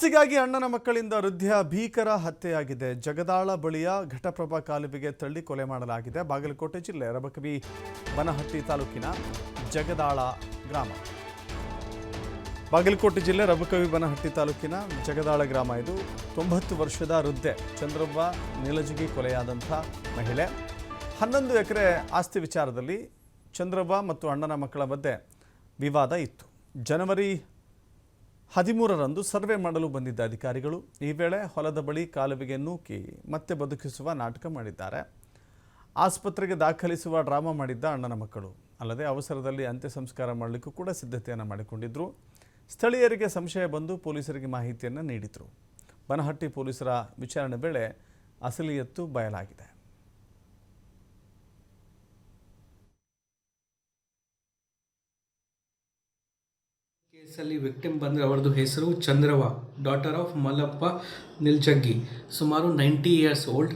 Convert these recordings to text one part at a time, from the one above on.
ಆಸ್ತಿಗಾಗಿ ಅಣ್ಣನ ಮಕ್ಕಳಿಂದ ವೃದ್ಧೆಯ ಭೀಕರ ಹತ್ಯೆಯಾಗಿದೆ. ಜಗದಾಳ ಬಳಿಯ ಘಟಪ್ರಭಾ ಕಾಲುವೆಗೆ ತಳ್ಳಿ ಕೊಲೆ ಮಾಡಲಾಗಿದೆ. ಬಾಗಲಕೋಟೆ ಜಿಲ್ಲೆ ರಬಕವಿ ಬನಹಟ್ಟಿ ತಾಲೂಕಿನ ಜಗದಾಳ ಗ್ರಾಮ. ಬಾಗಲಕೋಟೆ ಜಿಲ್ಲೆ ರಬಕವಿ ಬನಹಟ್ಟಿ ತಾಲೂಕಿನ ಜಗದಾಳ ಗ್ರಾಮ. ಇದು 90 ವರ್ಷದ ವೃದ್ಧೆ ಚಂದ್ರವ್ವ ನೀಲಜಗಿ ಕೊಲೆಯಾದಂಥ ಮಹಿಳೆ. 11 ಎಕರೆ ಆಸ್ತಿ ವಿಚಾರದಲ್ಲಿ ಚಂದ್ರವ್ವ ಮತ್ತು ಅಣ್ಣನ ಮಕ್ಕಳ ಮಧ್ಯೆ ವಿವಾದ ಇತ್ತು. ಜನವರಿ 13ರಂದು ಸರ್ವೆ ಮಾಡಲು ಬಂದಿದ್ದ ಅಧಿಕಾರಿಗಳು ಈ ವೇಳೆ ಹೊಲದ ಬಳಿ ಕಾಲುವೆಗೆ ನೂಕಿ ಮತ್ತೆ ಬದುಕಿಸುವ ನಾಟಕ ಮಾಡಿದ್ದಾರೆ. ಆಸ್ಪತ್ರೆಗೆ ದಾಖಲಿಸುವ ಡ್ರಾಮಾ ಮಾಡಿದ್ದ ಅಣ್ಣನ ಮಕ್ಕಳು. ಅಲ್ಲದೆ ಅವಸರದಲ್ಲಿ ಅಂತ್ಯ ಸಂಸ್ಕಾರ ಮಾಡಲಿಕ್ಕೂ ಕೂಡ ಸಿದ್ಧತೆಯನ್ನು ಮಾಡಿಕೊಂಡಿದ್ದರು. ಸ್ಥಳೀಯರಿಗೆ ಸಂಶಯ ಬಂದು ಪೊಲೀಸರಿಗೆ ಮಾಹಿತಿಯನ್ನು ನೀಡಿದರು. ಬನಹಟ್ಟಿ ಪೊಲೀಸರ ವಿಚಾರಣೆ ವೇಳೆ ಅಸಲಿಯತ್ತು ಬಯಲಾಗಿದೆ. ಕೇಸಲ್ಲಿ ವಿಕ್ಟಿಮ್ ಬಂದರೆ ಅವರದು ಹೆಸರು ಚಂದ್ರವ್ವ, ಡಾಟರ್ ಆಫ್ ಮಲ್ಲಪ್ಪ ನಿಲ್ಜಗ್ಗಿ, ಸುಮಾರು 90 years ಓಲ್ಡ್,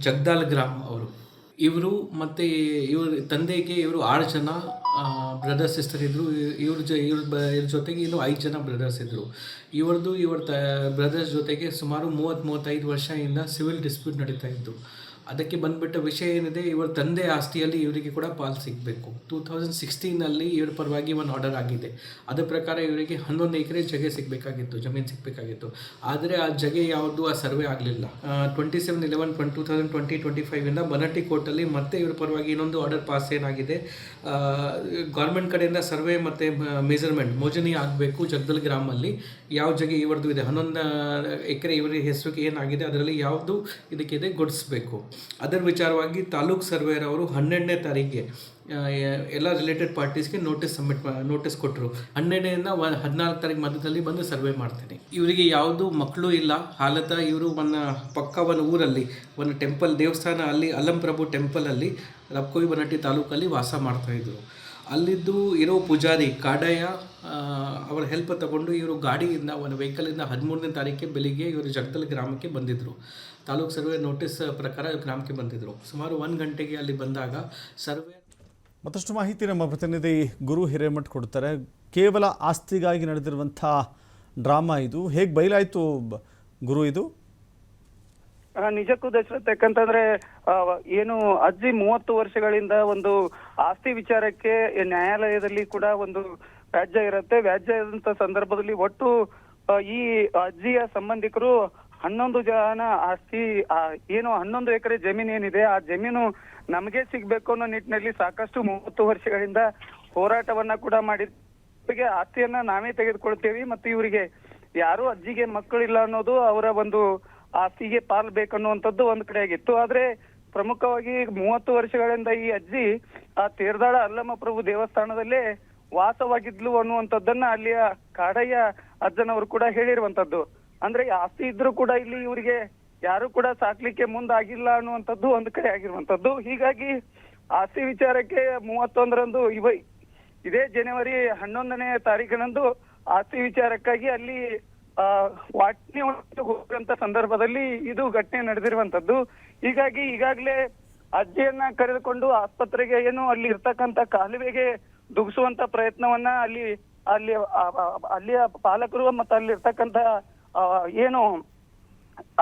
ಜಗದಾಲ್ ಗ್ರಾಮ ಅವರು. ಇವರು ಮತ್ತು ಇವ್ರ ತಂದೆಗೆ ಇವರು 6 ಜನ ಬ್ರದರ್ಸ್ ಸಿಸ್ಟರ್ ಇದ್ದರು. ಇವ್ರ ಜೊತೆಗೆ ಇನ್ನು 5 ಜನ ಬ್ರದರ್ಸ್ ಇದ್ದರು. ಇವ್ರ ಬ್ರದರ್ಸ್ ಜೊತೆಗೆ ಸುಮಾರು 30-35 ವರ್ಷದಿಂದ ಸಿವಿಲ್ ಡಿಸ್ಪ್ಯೂಟ್ ನಡೀತಾ ಇದ್ದು. ಅದಕ್ಕೆ ಬಂದುಬಿಟ್ಟ ವಿಷಯ ಏನಿದೆ, ಇವರ ತಂದೆ ಆಸ್ತಿಯಲ್ಲಿ ಇವರಿಗೆ ಕೂಡ ಪಾಲು ಸಿಗಬೇಕು. 2016ನಲ್ಲಿ ಇವರ ಪರವಾಗಿ ಒಂದು ಆರ್ಡರ್ ಆಗಿದೆ. ಅದರ ಪ್ರಕಾರ ಇವರಿಗೆ 11 ಎಕರೆ ಜಮೀನು ಸಿಗಬೇಕಾಗಿತ್ತು. ಆದರೆ ಆ ಜಗೆ ಯಾವುದು ಆ ಸರ್ವೆ ಆಗಲಿಲ್ಲ. 27/11/2025 ಬನಹಟ್ಟಿ ಕೋರ್ಟಲ್ಲಿ ಮತ್ತೆ ಇವರ ಪರವಾಗಿ ಇನ್ನೊಂದು ಆರ್ಡರ್ ಪಾಸ್ ಏನಾಗಿದೆ, ಗೌರ್ಮೆಂಟ್ ಕಡೆಯಿಂದ ಸರ್ವೆ ಮತ್ತು ಮೆಜರ್ಮೆಂಟ್ ಮೋಜನಿ ಆಗಬೇಕು. ಜಗದಲ್ ಗ್ರಾಮಲ್ಲಿ ಯಾವ ಜಗೆ ಇವರದು ಇದೆ 11 ಎಕರೆ ಇವರ ಹೆಸರಿಗೆ ಏನಾಗಿದೆ ಅದರಲ್ಲಿ ಯಾವುದು ಇದಕ್ಕಿದೆ ಗುಡಿಸ್ಬೇಕು. ಅದರ ವಿಚಾರವಾಗಿ ತಾಲೂಕು ಸರ್ವೇಯರ್ ಅವರು 12ನೇ ತಾರೀಕಿಗೆ ಎಲ್ಲ ರಿಲೇಟೆಡ್ ಪಾರ್ಟೀಸ್ಗೆ ನೋಟಿಸ್ ಕೊಟ್ಟರು. 12ರಿಂದ 14 ತಾರೀಕು ಮಧ್ಯದಲ್ಲಿ ಬಂದು ಸರ್ವೆ ಮಾಡ್ತೇನೆ. ಇವರಿಗೆ ಯಾವುದು ಮಕ್ಕಳು ಇಲ್ಲ. ಹಾಲತ ಇವರು ಪಕ್ಕ ಒಂದು ಊರಲ್ಲಿ ಒಂದು ಟೆಂಪಲ್ ದೇವಸ್ಥಾನ ಅಲ್ಲಿ ಅಲ್ಲಂಪ್ರಭು ಟೆಂಪಲಲ್ಲಿ ರಬಕವಿ ಬನಹಟ್ಟಿ ತಾಲೂಕಲ್ಲಿ ವಾಸ ಮಾಡ್ತಾಯಿದ್ರು. ಅಲ್ಲಿದ್ದು ಇರೋ ಪೂಜಾರಿ ಕಾಡಯ್ಯ ಅವರ ಹೆಲ್ಪ್ ತಗೊಂಡು ಇವರು ಗಾಡಿಯಿಂದ ಒಂದು ವೆಹಿಕಲಿಂದ 13ನೇ ತಾರೀಕಿಗೆ ಬೆಳಿಗ್ಗೆ ಇವರು ಜಗದಲ್ ಗ್ರಾಮಕ್ಕೆ ಬಂದಿದ್ದರು. ತಾಲೂಕು ಸರ್ವೆ ನೋಟಿಸ್ ಪ್ರಕಾರ ಗ್ರಾಮಕ್ಕೆ ಬಂದಿದ್ದರು. ಸುಮಾರು 1 ಗಂಟೆಗೆ ಅಲ್ಲಿ ಬಂದಾಗ ಸರ್ವೆ ಮತ್ತಷ್ಟು ಮಾಹಿತಿ ನಮ್ಮ ಪ್ರತಿನಿಧಿ ಗುರು ಹಿರೇಮಠ್ ಕೊಡ್ತಾರೆ. ಕೇವಲ ಆಸ್ತಿಗಾಗಿ ನಡೆದಿರುವಂಥ ಡ್ರಾಮಾ ಇದು ಹೇಗೆ ಬಯಲಾಯಿತು ಗುರು? ಇದು ನಿಜಕ್ಕೂ ದಶರಥ್, ಯಾಕಂತಂದ್ರೆ ಏನು ಅಜ್ಜಿ 30 ವರ್ಷಗಳಿಂದ ಒಂದು ಆಸ್ತಿ ವಿಚಾರಕ್ಕೆ ನ್ಯಾಯಾಲಯದಲ್ಲಿ ಕೂಡ ಒಂದು ವ್ಯಾಜ್ಯ ಇರುತ್ತೆ. ವ್ಯಾಜ್ಯ ಇರುವಂತ ಸಂದರ್ಭದಲ್ಲಿ ಒಟ್ಟು ಈ ಅಜ್ಜಿಯ ಸಂಬಂಧಿಕರು 11 ಜನ ಆಸ್ತಿ ಏನು 11 ಎಕರೆ ಜಮೀನು ಏನಿದೆ ಆ ಜಮೀನು ನಮಗೆ ಸಿಗ್ಬೇಕು ಅನ್ನೋ ನಿಟ್ಟಿನಲ್ಲಿ ಸಾಕಷ್ಟು 30 ವರ್ಷಗಳಿಂದ ಹೋರಾಟವನ್ನ ಕೂಡ ಮಾಡಿದ ಆಸ್ತಿಯನ್ನ ನಾವೇ ತೆಗೆದುಕೊಳ್ತೇವೆ ಮತ್ತು ಇವರಿಗೆ ಯಾರು ಅಜ್ಜಿಗೆ ಮಕ್ಕಳಿಲ್ಲ ಅನ್ನೋದು ಅವರ ಒಂದು ಆಸ್ತಿಗೆ ಪಾಲ್ ಬೇಕನ್ನುವಂಥದ್ದು ಒಂದ್ ಕಡೆ ಆಗಿತ್ತು. ಆದ್ರೆ ಪ್ರಮುಖವಾಗಿ 30 ವರ್ಷಗಳಿಂದ ಈ ಅಜ್ಜಿ ಆ ತೇರ್ದಾಳ ಅಲ್ಲಮ್ಮ ಪ್ರಭು ದೇವಸ್ಥಾನದಲ್ಲೇ ವಾಸವಾಗಿದ್ಲು ಅನ್ನುವಂಥದ್ದನ್ನ ಅಲ್ಲಿಯ ಕಾಡಯ್ಯ ಅಜ್ಜನವರು ಕೂಡ ಹೇಳಿರುವಂತದ್ದು. ಅಂದ್ರೆ ಆಸ್ತಿ ಇದ್ರೂ ಕೂಡ ಇಲ್ಲಿ ಇವರಿಗೆ ಯಾರು ಕೂಡ ಸಾಕ್ಲಿಕ್ಕೆ ಮುಂದಾಗಿಲ್ಲ ಅನ್ನುವಂಥದ್ದು ಒಂದ್ ಕಡೆ ಆಗಿರುವಂತದ್ದು. ಹೀಗಾಗಿ ಆಸ್ತಿ ವಿಚಾರಕ್ಕೆ 31ರಂದು ಇದೇ ಜನವರಿ 11ನೇ ತಾರೀಕಿನಂದು ಆಸ್ತಿ ವಿಚಾರಕ್ಕಾಗಿ ಅಲ್ಲಿ ವಾಟ್ನಿ ಹೋಗುವಂತ ಸಂದರ್ಭದಲ್ಲಿ ಇದು ಘಟನೆ ನಡೆದಿರುವಂತದ್ದು. ಹೀಗಾಗಿ ಈಗಾಗಲೇ ಅಜ್ಜಿಯನ್ನ ಕರೆದುಕೊಂಡು ಆಸ್ಪತ್ರೆಗೆ ಏನು ಅಲ್ಲಿ ಇರ್ತಕ್ಕಂತ ಕಾಲುವೆಗೆ ದುಗಿಸುವಂತ ಪ್ರಯತ್ನವನ್ನ ಅಲ್ಲಿಯ ಪಾಲಕರು ಮತ್ತು ಅಲ್ಲಿ ಇರ್ತಕ್ಕಂತ ಏನು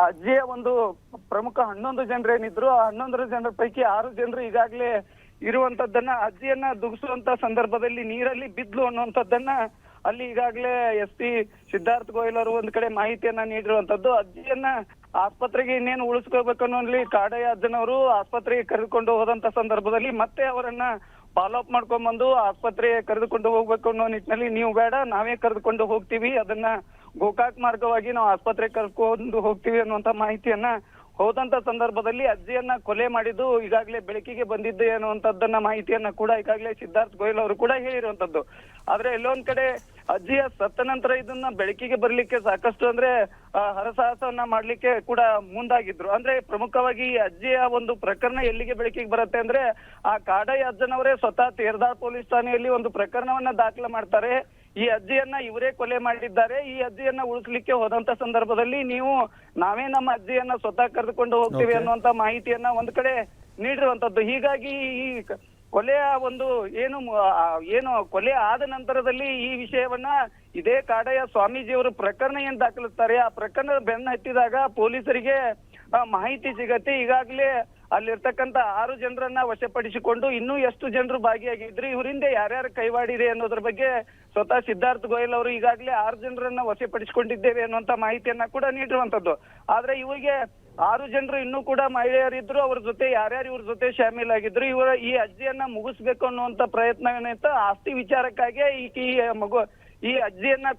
ಅಜ್ಜಿಯ ಒಂದು ಪ್ರಮುಖ 11 ಜನರೇನಿದ್ರು ಆ 11 ಜನರ ಪೈಕಿ 6 ಜನರು ಈಗಾಗಲೇ ಇರುವಂತದ್ದನ್ನ ಅಜ್ಜಿಯನ್ನ ದುಗಿಸುವಂತ ಸಂದರ್ಭದಲ್ಲಿ ನೀರಲ್ಲಿ ಬಿದ್ಲು ಅನ್ನುವಂಥದ್ದನ್ನ ಅಲ್ಲಿ ಈಗಾಗಲೇ SP ಸಿದ್ಧಾರ್ಥ ಗೋಯಲ್ ಅವರು ಒಂದ್ ಕಡೆ ಮಾಹಿತಿಯನ್ನ ನೀಡಿರುವಂತದ್ದು. ಅಜ್ಜಿಯನ್ನ ಆಸ್ಪತ್ರೆಗೆ ಇನ್ನೇನು ಉಳಿಸ್ಕೋಬೇಕನ್ನೋಲ್ಲಿ ಕಾಡಯ್ಯ ಅಜ್ಜನವರು ಆಸ್ಪತ್ರೆಗೆ ಕರೆದುಕೊಂಡು ಹೋದಂತ ಸಂದರ್ಭದಲ್ಲಿ ಮತ್ತೆ ಅವರನ್ನ ಫಾಲೋ ಅಪ್ ಮಾಡ್ಕೊಂಡ್ಬಂದು ಆಸ್ಪತ್ರೆಗೆ ಕರೆದುಕೊಂಡು ಹೋಗ್ಬೇಕು ಅನ್ನೋ ನಿಟ್ಟಿನಲ್ಲಿ ನೀವು ಬೇಡ ನಾವೇ ಕರೆದುಕೊಂಡು ಹೋಗ್ತೀವಿ, ಅದನ್ನ ಗೋಕಾಕ್ ಮಾರ್ಗವಾಗಿ ನಾವು ಆಸ್ಪತ್ರೆಗೆ ಕರ್ಕೊಂಡು ಹೋಗ್ತೀವಿ ಅನ್ನುವಂತ ಮಾಹಿತಿಯನ್ನ ಹೋದಂತ ಸಂದರ್ಭದಲ್ಲಿ ಅಜ್ಜಿಯನ್ನ ಕೊಲೆ ಮಾಡಿದ್ದು ಈಗಾಗಲೇ ಬೆಳಕಿಗೆ ಬಂದಿದ್ದು ಅನ್ನುವಂಥದ್ದನ್ನ ಮಾಹಿತಿಯನ್ನ ಕೂಡ ಈಗಾಗಲೇ ಸಿದ್ಧಾರ್ಥ ಗೋಯಲ್ ಅವರು ಕೂಡ ಹೇಳಿರುವಂತದ್ದು. ಆದ್ರೆ ಎಲ್ಲೊಂದ್ ಕಡೆ ಅಜ್ಜಿಯ ಸತ್ತ ನಂತರ ಇದನ್ನ ಬೆಳಕಿಗೆ ಬರ್ಲಿಕ್ಕೆ ಸಾಕಷ್ಟು ಅಂದ್ರೆ ಹರಸಾಹಸವನ್ನ ಮಾಡ್ಲಿಕ್ಕೆ ಕೂಡ ಮುಂದಾಗಿದ್ರು. ಅಂದ್ರೆ ಪ್ರಮುಖವಾಗಿ ಅಜ್ಜಿಯ ಒಂದು ಪ್ರಕರಣ ಎಲ್ಲಿಗೆ ಬೆಳಕಿಗೆ ಬರುತ್ತೆ ಅಂದ್ರೆ ಆ ಕಾಡಯ್ಯ ಅಜ್ಜನವರೇ ಸ್ವತಃ ತೇರ್ದಾಳ್ ಪೊಲೀಸ್ ಠಾಣೆಯಲ್ಲಿ ಒಂದು ಪ್ರಕರಣವನ್ನ ದಾಖಲೆ ಮಾಡ್ತಾರೆ. ಈ ಅಜ್ಜಿಯನ್ನ ಇವರೇ ಕೊಲೆ ಮಾಡಿದ್ದಾರೆ, ಈ ಅಜ್ಜಿಯನ್ನ ಉಳಿಸ್ಲಿಕ್ಕೆ ಹೋದಂತ ಸಂದರ್ಭದಲ್ಲಿ ನೀವು ನಾವೇ ನಮ್ಮ ಅಜ್ಜಿಯನ್ನ ಸ್ವತಃ ಕರೆದುಕೊಂಡು ಹೋಗ್ತೀವಿ ಅನ್ನುವಂತ ಮಾಹಿತಿಯನ್ನ ಒಂದ್ ಕಡೆ ನೀಡಿರುವಂತದ್ದು. ಹೀಗಾಗಿ ಈ ಕೊಲೆಯ ಒಂದು ಏನು ಕೊಲೆ ಆದ ನಂತರದಲ್ಲಿ ಈ ವಿಷಯವನ್ನ ಇದೇ ಕಾಡಯ್ಯ ಸ್ವಾಮೀಜಿಯವರು ಪ್ರಕರಣ ಏನ್ ದಾಖಲಿಸ್ತಾರೆ, ಆ ಪ್ರಕರಣ ಬೆನ್ನ ಹತ್ತಿದಾಗ ಪೊಲೀಸರಿಗೆ ಮಾಹಿತಿ ಸಿಗತ್ತೆ. ಈಗಾಗಲೇ ಅಲ್ಲಿರ್ತಕ್ಕಂಥ 6 ಜನರನ್ನ ವಶಪಡಿಸಿಕೊಂಡು ಇನ್ನೂ ಎಷ್ಟು ಜನರು ಭಾಗಿಯಾಗಿದ್ರು, ಇವರಿಂದ ಯಾರ್ಯಾರು ಕೈವಾಡಿದೆ ಅನ್ನೋದ್ರ ಬಗ್ಗೆ ಸ್ವತಃ ಸಿದ್ಧಾರ್ಥ ಗೋಯಲ್ ಅವರು ಈಗಾಗಲೇ 6 ಜನರನ್ನ ವಶಪಡಿಸಿಕೊಂಡಿದ್ದೇವೆ ಅನ್ನುವಂತ ಮಾಹಿತಿಯನ್ನ ಕೂಡ ನೀಡಿರುವಂತದ್ದು. ಆದ್ರೆ ಇವರಿಗೆ 6 ಜನರು ಇನ್ನೂ ಕೂಡ ಮಹಿಳೆಯರಿದ್ರು, ಅವ್ರ ಜೊತೆ ಯಾರ್ಯಾರು ಇವ್ರ ಜೊತೆ ಶಾಮೀಲಾಗಿದ್ರು, ಇವರ ಈ ಅಜ್ಜಿಯನ್ನ ಮುಗಿಸ್ಬೇಕು ಅನ್ನುವಂತ ಪ್ರಯತ್ನ ಏನಿತ್ತು, ಆಸ್ತಿ ವಿಚಾರಕ್ಕಾಗಿ ಈ ಅಜ್ಜಿಯನ್ನ